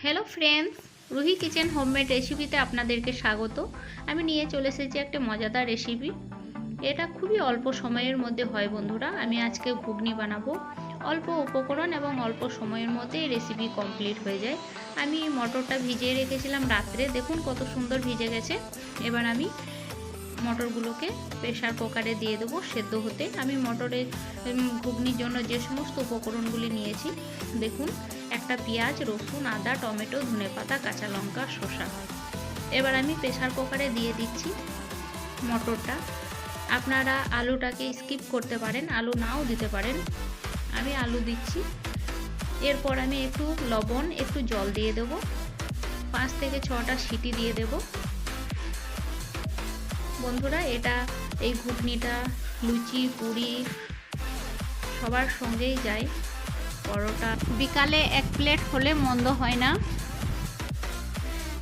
Hello friends, Ruhi kitchen homemade রেসিপিতে আপনাদেরকে স্বাগত। আমি নিয়ে চলে এসেছি একটা মজাদার রেসিপি। এটা খুবই অল্প সময়ের মধ্যে হয় বন্ধুরা। আমি আজকে ঘুগনি বানাবো। অল্প উপকরণ এবং অল্প সময়ের মধ্যে এই রেসিপি কমপ্লিট হয়ে যায়। আমি মটরটা ভিজিয়ে রেখেছিলাম রাত্রে, দেখুন কত সুন্দর ভিজে গেছে। এবার আমি মটরগুলোকে প্রেসার কুকারে দিয়ে দেবো সেদ্ধ হতে। আমি মটরের ঘুগনির জন্য যে সমস্ত উপকরণগুলি নিয়েছি দেখুন, একটা পেঁয়াজ, রসুন, আদা, টমেটো, ধনেপাতা, কাঁচা লঙ্কা, শসা। এবার আমি প্রেসার কুকারে দিয়ে দিচ্ছি মটরটা। আপনারা আলুটাকে স্কিপ করতে পারেন, আলু নাও দিতে পারেন। আমি আলু দিচ্ছি। এরপর আমি একটু লবণ, একটু জল দিয়ে দেবো। 5 থেকে 6টা সিটি দিয়ে দেবো। বন্ধুরা, এই ঘুগনিটা লুচি, পুরি সবার সঙ্গেই যায়। পরোটা, বিকালে 1 প্লেট হলে মন্দ হয় না।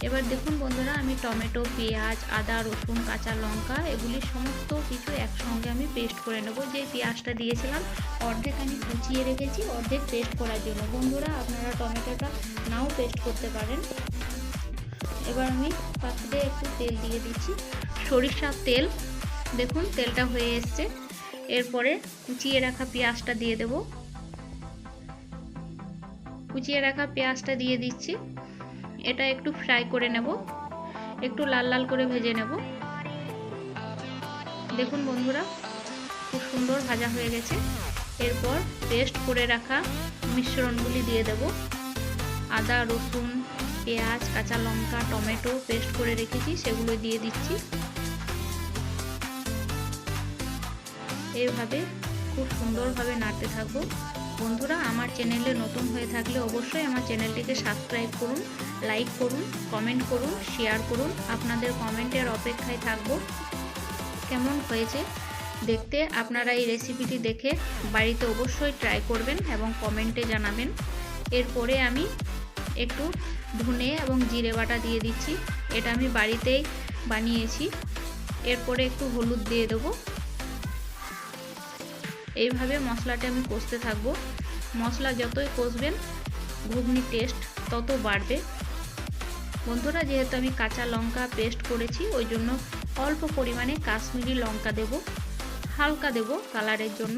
এবার দেখুন বন্ধুরা, আমি টমেটো, পেঁয়াজ, আদা, রসুন, কাঁচা লঙ্কা এগুলি সমস্ত কিছু একসঙ্গে আমি পেস্ট করে নেব। যে পেঁয়াজটা দিয়েছিলাম অর্ধেক আমি কুচিয়ে রেখেছি, অর্ধেক পেস্ট করার জন্য। বন্ধুরা, আপনারা টমেটোটা নাও পেস্ট করতে পারেন। এবার আমি পাত্রে একটু তেল দিয়ে দিচ্ছি, সরিষার তেল। দেখুন তেলটা হয়ে এসছে। এরপরে কুচিয়ে রাখা পেঁয়াজটা দিয়ে দেব। কুচিয়ে রাখা পেঁয়াজটা দিয়ে দিচ্ছি। এটা একটু ফ্রাই করে নেব, একটু লাল লাল করে ভেজে নেব। দেখুন বন্ধুরা, খুব সুন্দর ভাজা হয়ে গেছে। এরপর পেস্ট করে রাখা মিশ্রণগুলি দিয়ে দেব। আদা, রসুন, পেঁয়াজ, কাঁচা লঙ্কা, টমেটো পেস্ট করে রেখেছি, সেগুলো দিয়ে দিচ্ছি। এইভাবে খুব সুন্দরভাবে নাড়তে থাকবো। বন্ধুরা, আমার চ্যানেলে নতুন হয়ে থাকলে অবশ্যই আমার চ্যানেলটিকে সাবস্ক্রাইব করুন, লাইক করুন, কমেন্ট করুন, শেয়ার করুন। আপনাদের কমেন্টের অপেক্ষায় থাকবো। কেমন হয়েছে দেখতে আপনারা এই রেসিপিটি দেখে বাড়িতে অবশ্যই ট্রাই করবেন এবং কমেন্টে জানাবেন। এরপরে আমি একটু ধনে এবং জিরে বাটা দিয়ে দিচ্ছি। এটা আমি বাড়িতেই বানিয়েছি। এরপরে একটু হলুদ দিয়ে দেবো। এইভাবে মশলাটা আমি কষতে থাকবো। মশলা যতই কষবেন ঘুগনির টেস্ট তত বাড়বে। বন্ধুরা, যেহেতু আমি কাঁচা লঙ্কা পেস্ট করেছি ওই জন্য অল্প পরিমাণে কাশ্মীরি লঙ্কা দেব, হালকা দেব কালারের জন্য।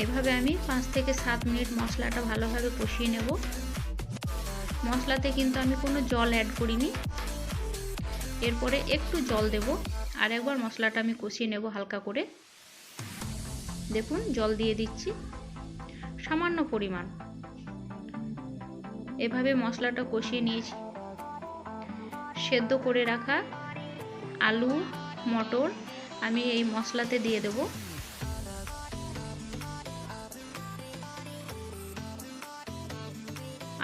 এভাবে আমি 5 থেকে 7 মিনিট মশলাটা ভালোভাবে কষিয়ে নেব। মশলাতে কিন্তু আমি কোনো জল অ্যাড করিনি। এরপরে একটু জল দেব। আর একবার মশলাটা আমি কষিয়ে নেব হালকা করে। দেখুন জল দিয়ে দিচ্ছি সামান্য পরিমাণ। এভাবে মশলাটা কষিয়ে নিয়েছি। সেদ্ধ করে রাখা আলু, মটর আমি এই মশলাতে দিয়ে দেব।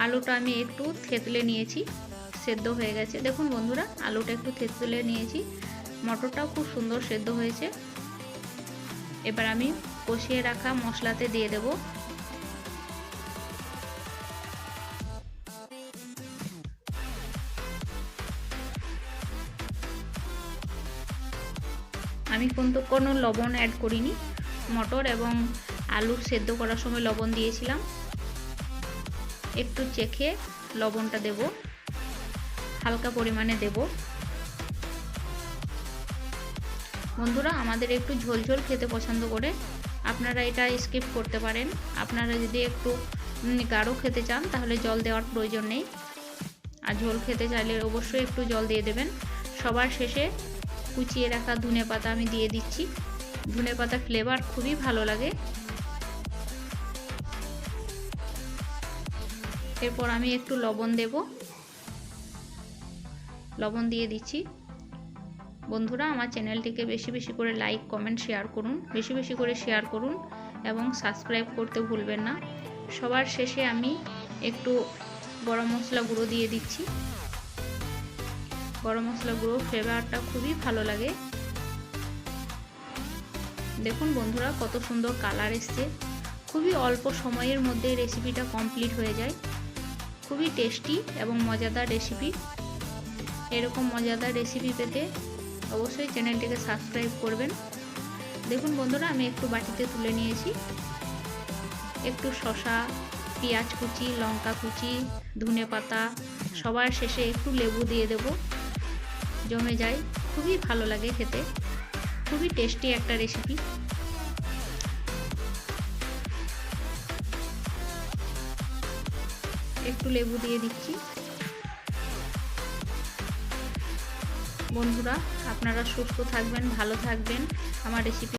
আলুটা আমি একটু থেতলে নিয়েছি, সেদ্ধ হয়ে গেছে। দেখুন বন্ধুরা, আলুটা একটু থেতলে নিয়েছি। মটরটাও খুব সুন্দর সেদ্ধ হয়েছে। এবার আমি কষিয়ে রাখা মশলাতে দিয়ে দেব। আমি কিন্তু কোনো লবণ অ্যাড করিনি। মটর এবং আলু সেদ্ধ করার সময় লবণ দিয়েছিলাম। একটু চেখে লবণটা দেব, হালকা পরিমাণে দেব। বন্ধুরা, আমাদের একটু ঝোলঝোল খেতে পছন্দ করে, আপনারা এটা স্কিপ করতে পারেন। আপনারা যদি একটু গাঢ় খেতে চান তাহলে জল দেওয়ার প্রয়োজন নেই। আর ঝোল খেতে চাইলে অবশ্যই একটু জল দিয়ে দেবেন। সবার শেষে কুচিয়ে রাখা ধনেপাতা আমি দিয়ে দিচ্ছি। ধনেপাতা ফ্লেভার খুবই ভালো লাগে। এরপর আমি একটু লবণ দেব, লবণ দিয়ে দিচ্ছি। বন্ধুরা, আমার চ্যানেলটিকে বেশি বেশি করে লাইক, কমেন্ট, শেয়ার করুন, বেশি বেশি করে শেয়ার করুন এবং সাবস্ক্রাইব করতে ভুলবেন না। সবার শেষে আমি একটু গরম মশলা গুঁড়ো দিয়ে দিচ্ছি। গরম মশলা গুঁড়ো ফ্লেভারটা খুবই ভালো লাগে। দেখুন বন্ধুরা, কত সুন্দর কালার এসছে। খুবই অল্প সময়ের মধ্যে রেসিপিটা কমপ্লিট হয়ে যায়। খুবই টেস্টি এবং মজাদার রেসিপি। এরকম মজাদার রেসিপি পেতে অবশ্যই চ্যানেলটিকে সাবস্ক্রাইব করবেন। দেখুন বন্ধুরা, আমি একটু বাটিতে তুলে নিয়েছি। একটু শসা পেঁয়াজ কুচি, লঙ্কা কুচি, ধনে পাতা, সবার শেষে একটু লেবু দিয়ে দেব। জমে যায়, খুবই ভালো লাগে খেতে, খুবই টেস্টি একটা রেসিপি। একটু লেবু দিয়ে দিচ্ছি। বন্ধুরা, আপনারা সুস্থ থাকবেন, ভালো থাকবেন। আমার রেসিপি